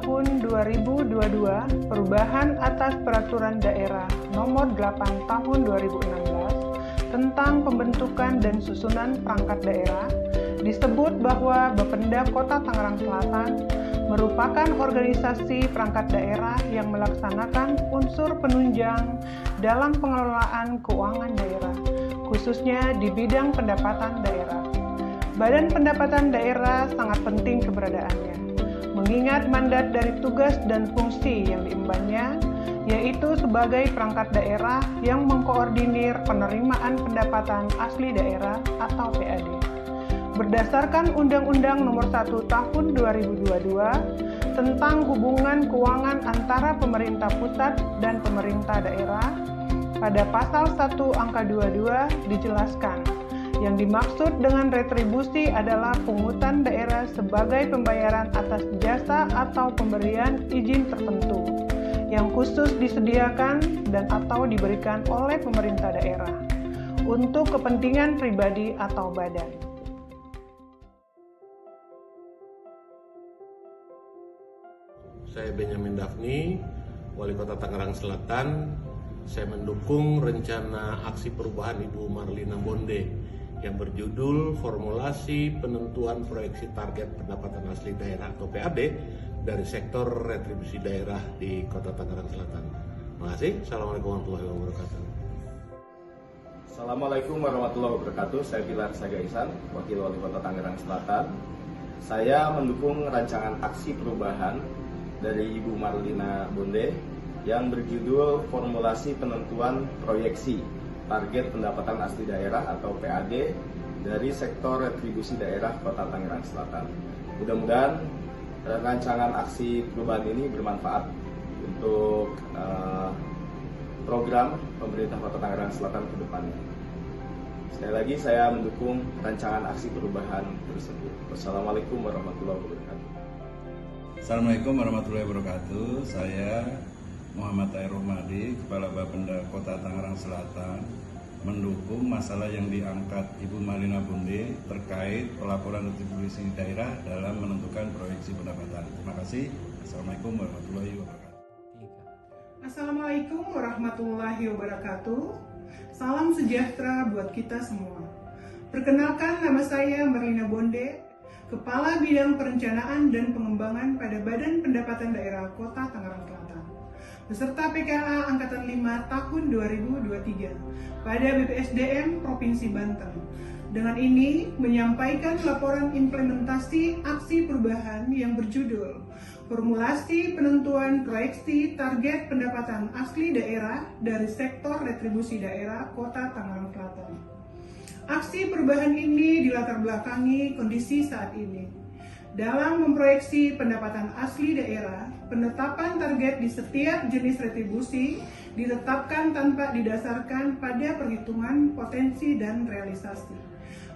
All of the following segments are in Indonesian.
tahun 2022 perubahan atas Peraturan Daerah Nomor 8 Tahun 2016 tentang pembentukan dan susunan perangkat daerah, disebut bahwa Bapenda Kota Tangerang Selatan merupakan organisasi perangkat daerah yang melaksanakan unsur penunjang dalam pengelolaan keuangan daerah, khususnya di bidang pendapatan daerah. Badan Pendapatan Daerah sangat penting keberadaannya, mengingat mandat dari tugas dan fungsi yang diembannya, yaitu sebagai perangkat daerah yang mengkoordinir penerimaan pendapatan asli daerah atau PAD. Berdasarkan Undang-Undang Nomor 1 Tahun 2022 tentang hubungan keuangan antara pemerintah pusat dan pemerintah daerah, pada pasal 1 angka 22 dijelaskan, yang dimaksud dengan retribusi adalah pungutan daerah sebagai pembayaran atas jasa atau pemberian izin tertentu yang khusus disediakan dan atau diberikan oleh pemerintah daerah untuk kepentingan pribadi atau badan. Saya Benyamin Daphni, Wali Kota Tangerang Selatan. Saya mendukung rencana aksi perubahan Ibu Marlina Bonde yang berjudul Formulasi Penentuan Proyeksi Target Pendapatan Asli Daerah atau PAD dari sektor retribusi daerah di Kota Tangerang Selatan. Terima kasih. Assalamualaikum warahmatullahi wabarakatuh. Assalamualaikum warahmatullahi wabarakatuh. Saya Pilar Sagaisan, Wakil Wali Kota Tangerang Selatan. Saya mendukung rancangan aksi perubahan dari Ibu Marlina Bonde yang berjudul Formulasi Penentuan Proyeksi Target Pendapatan Asli Daerah atau PAD dari sektor retribusi daerah Kota Tangerang Selatan. Mudah-mudahan rancangan aksi perubahan ini bermanfaat untuk program pemerintah Kota Tangerang Selatan ke depannya. Sekali lagi saya mendukung rancangan aksi perubahan tersebut. Wassalamualaikum warahmatullahi wabarakatuh. Assalamualaikum warahmatullahi wabarakatuh. Saya Muhammad Tahir Rumadi, Kepala Bapenda Kota Tangerang Selatan, mendukung masalah yang diangkat Ibu Marlina Bonde terkait pelaporan retribusi daerah dalam menentukan proyeksi pendapatan. Terima kasih. Assalamualaikum warahmatullahi wabarakatuh. Assalamualaikum warahmatullahi wabarakatuh. Salam sejahtera buat kita semua. Perkenalkan, nama saya Marlina Bonde, Kepala Bidang Perencanaan dan Pengembangan pada Badan Pendapatan Daerah Kota Tangerang Selatan, beserta PKA Angkatan 5 tahun 2023 pada BPSDM Provinsi Banten. Dengan ini menyampaikan laporan implementasi aksi perubahan yang berjudul Formulasi Penentuan Proyeksi Target Pendapatan Asli Daerah dari Sektor Retribusi Daerah Kota Tangerang Selatan. Aksi perubahan ini dilatar belakangi kondisi saat ini. Dalam memproyeksi pendapatan asli daerah, penetapan target di setiap jenis retribusi ditetapkan tanpa didasarkan pada perhitungan potensi dan realisasi.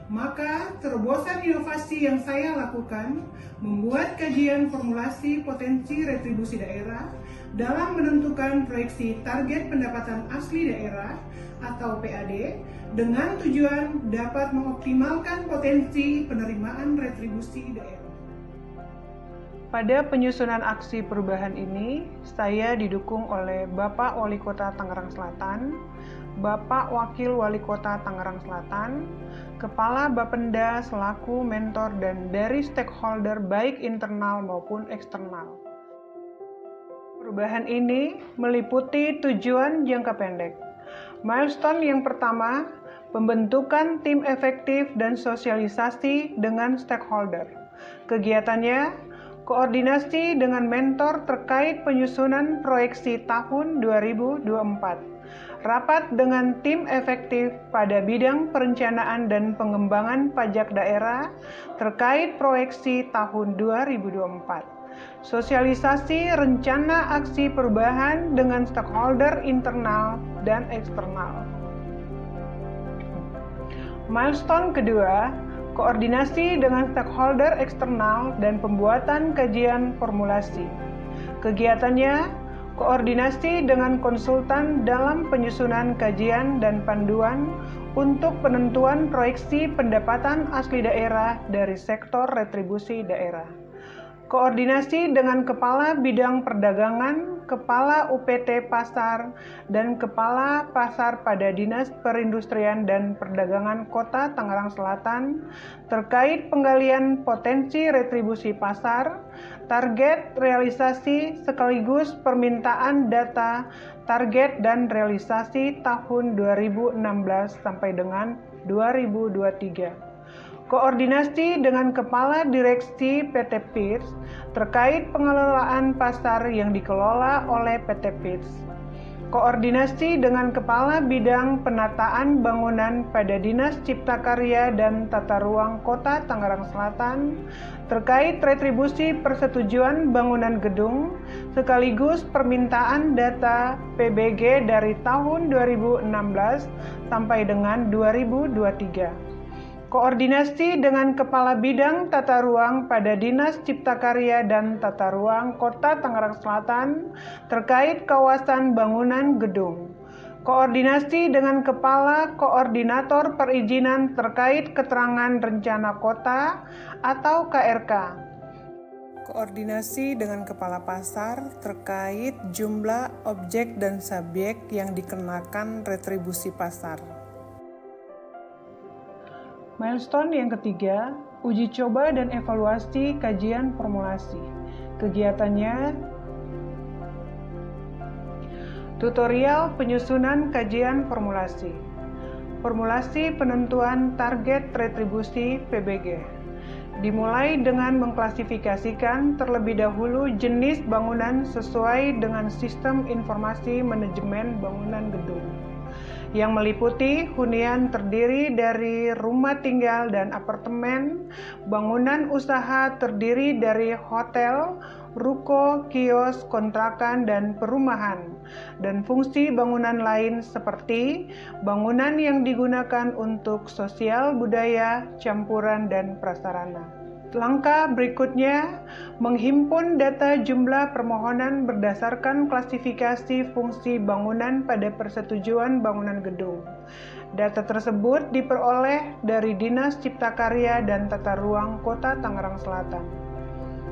Maka, terobosan inovasi yang saya lakukan membuat kajian formulasi potensi retribusi daerah dalam menentukan proyeksi target pendapatan asli daerah atau PAD dengan tujuan dapat mengoptimalkan potensi penerimaan retribusi daerah. Pada penyusunan aksi perubahan ini, saya didukung oleh Bapak Wali Kota Tangerang Selatan, Bapak Wakil Wali Kota Tangerang Selatan, Kepala Bapenda selaku mentor dan dari stakeholder baik internal maupun eksternal. Perubahan ini meliputi tujuan jangka pendek. Milestone yang pertama, pembentukan tim efektif dan sosialisasi dengan stakeholder. Kegiatannya, koordinasi dengan mentor terkait penyusunan proyeksi tahun 2024. Rapat dengan tim efektif pada bidang perencanaan dan pengembangan pajak daerah terkait proyeksi tahun 2024. Sosialisasi rencana aksi perubahan dengan stakeholder internal dan eksternal. Milestone kedua, koordinasi dengan stakeholder eksternal dan pembuatan kajian formulasi. Kegiatannya, koordinasi dengan konsultan dalam penyusunan kajian dan panduan untuk penentuan proyeksi pendapatan asli daerah dari sektor retribusi daerah. koordinasi dengan Kepala Bidang Perdagangan, Kepala UPT Pasar, dan Kepala Pasar pada Dinas Perindustrian dan Perdagangan Kota Tangerang Selatan terkait penggalian potensi retribusi pasar, target realisasi sekaligus permintaan data, target dan realisasi tahun 2016 sampai dengan 2023. Koordinasi dengan Kepala Direksi PT PIRS terkait pengelolaan pasar yang dikelola oleh PT PIRS. Koordinasi dengan Kepala Bidang Penataan Bangunan pada Dinas Cipta Karya dan Tata Ruang Kota Tangerang Selatan terkait retribusi persetujuan bangunan gedung sekaligus permintaan data PBG dari tahun 2016 sampai dengan 2023. Koordinasi dengan Kepala Bidang Tata Ruang pada Dinas Cipta Karya dan Tata Ruang Kota Tangerang Selatan terkait kawasan bangunan gedung. Koordinasi dengan Kepala Koordinator Perizinan terkait keterangan rencana kota atau KRK. Koordinasi dengan Kepala Pasar terkait jumlah objek dan subjek yang dikenakan retribusi pasar. Milestone yang ketiga, uji coba dan evaluasi kajian formulasi. Kegiatannya, tutorial penyusunan kajian formulasi. Formulasi penentuan target retribusi PBG. Dimulai dengan mengklasifikasikan terlebih dahulu jenis bangunan sesuai dengan Sistem Informasi Manajemen Bangunan Gedung, yang meliputi hunian terdiri dari rumah tinggal dan apartemen, bangunan usaha terdiri dari hotel, ruko, kios, kontrakan, dan perumahan, dan fungsi bangunan lain seperti bangunan yang digunakan untuk sosial budaya, campuran, dan prasarana. Langkah berikutnya, menghimpun data jumlah permohonan berdasarkan klasifikasi fungsi bangunan pada persetujuan bangunan gedung. Data tersebut diperoleh dari Dinas Cipta Karya dan Tata Ruang Kota Tangerang Selatan.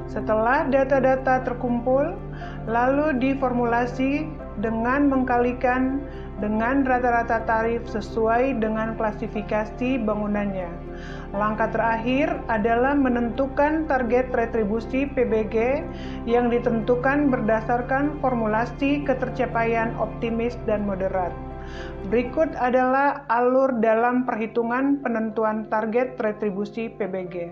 Setelah data-data terkumpul, lalu diformulasi dengan mengkalikan dengan rata-rata tarif sesuai dengan klasifikasi bangunannya. Langkah terakhir adalah menentukan target retribusi PBG yang ditentukan berdasarkan formulasi ketercapaian optimis dan moderat. Berikut adalah alur dalam perhitungan penentuan target retribusi PBG.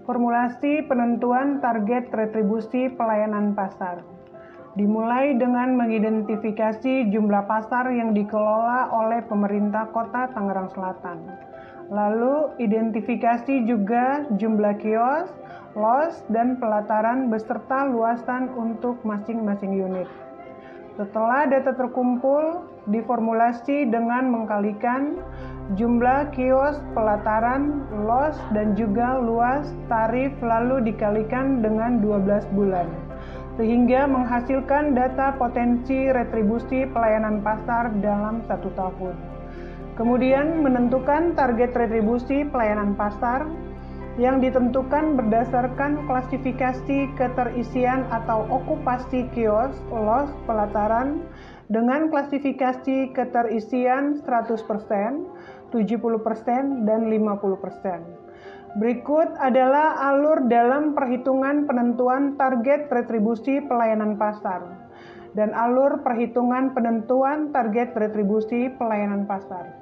Formulasi penentuan target retribusi pelayanan pasar. Dimulai dengan mengidentifikasi jumlah pasar yang dikelola oleh pemerintah Kota Tangerang Selatan. Lalu identifikasi juga jumlah kios, los, dan pelataran beserta luasan untuk masing-masing unit. Setelah data terkumpul, diformulasi dengan mengkalikan jumlah kios, pelataran, los, dan juga luas tarif lalu dikalikan dengan 12 bulan. Sehingga menghasilkan data potensi retribusi pelayanan pasar dalam 1 tahun. Kemudian menentukan target retribusi pelayanan pasar yang ditentukan berdasarkan klasifikasi keterisian atau okupasi kios, los, pelataran dengan klasifikasi keterisian 100%, 70%, dan 50%. Berikut adalah alur dalam perhitungan penentuan target retribusi pelayanan pasar dan alur perhitungan penentuan target retribusi pelayanan pasar.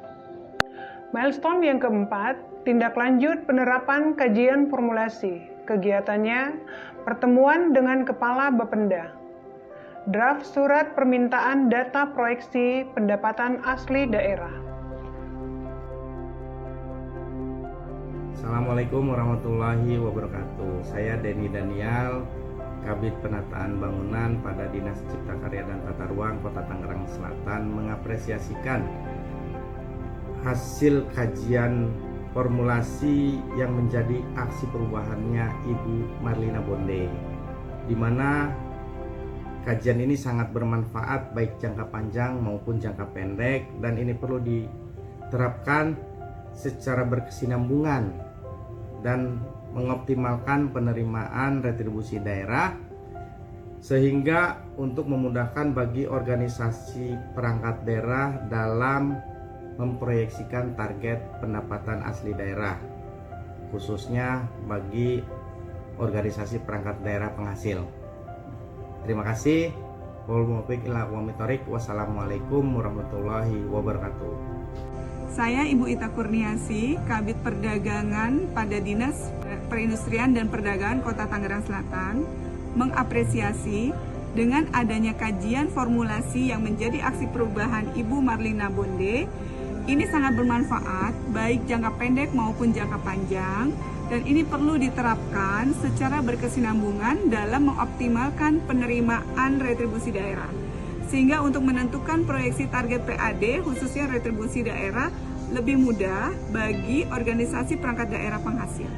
Milestone yang keempat, tindak lanjut penerapan kajian formulasi. Kegiatannya, pertemuan dengan Kepala Bapenda. Draft surat permintaan data proyeksi pendapatan asli daerah. Assalamualaikum warahmatullahi wabarakatuh. Saya Denny Daniel, Kabid Penataan Bangunan pada Dinas Cipta Karya dan Tata Ruang Kota Tangerang Selatan mengapresiasikan hasil kajian formulasi yang menjadi aksi perubahannya Ibu Marlina Bonde, di mana kajian ini sangat bermanfaat baik jangka panjang maupun jangka pendek, dan ini perlu diterapkan secara berkesinambungan dan mengoptimalkan penerimaan retribusi daerah sehingga untuk memudahkan bagi organisasi perangkat daerah dalam memproyeksikan target pendapatan asli daerah, khususnya bagi organisasi perangkat daerah penghasil. Terima kasih. Wassalamualaikum warahmatullahi wabarakatuh. Saya Ibu Ita Kurniasi, Kabid Perdagangan pada Dinas Perindustrian dan Perdagangan Kota Tangerang Selatan, mengapresiasi dengan adanya kajian formulasi yang menjadi aksi perubahan Ibu Marlina Bonde. Ini sangat bermanfaat baik jangka pendek maupun jangka panjang, dan ini perlu diterapkan secara berkesinambungan dalam mengoptimalkan penerimaan retribusi daerah. Sehingga untuk menentukan proyeksi target PAD khususnya retribusi daerah lebih mudah bagi organisasi perangkat daerah penghasil.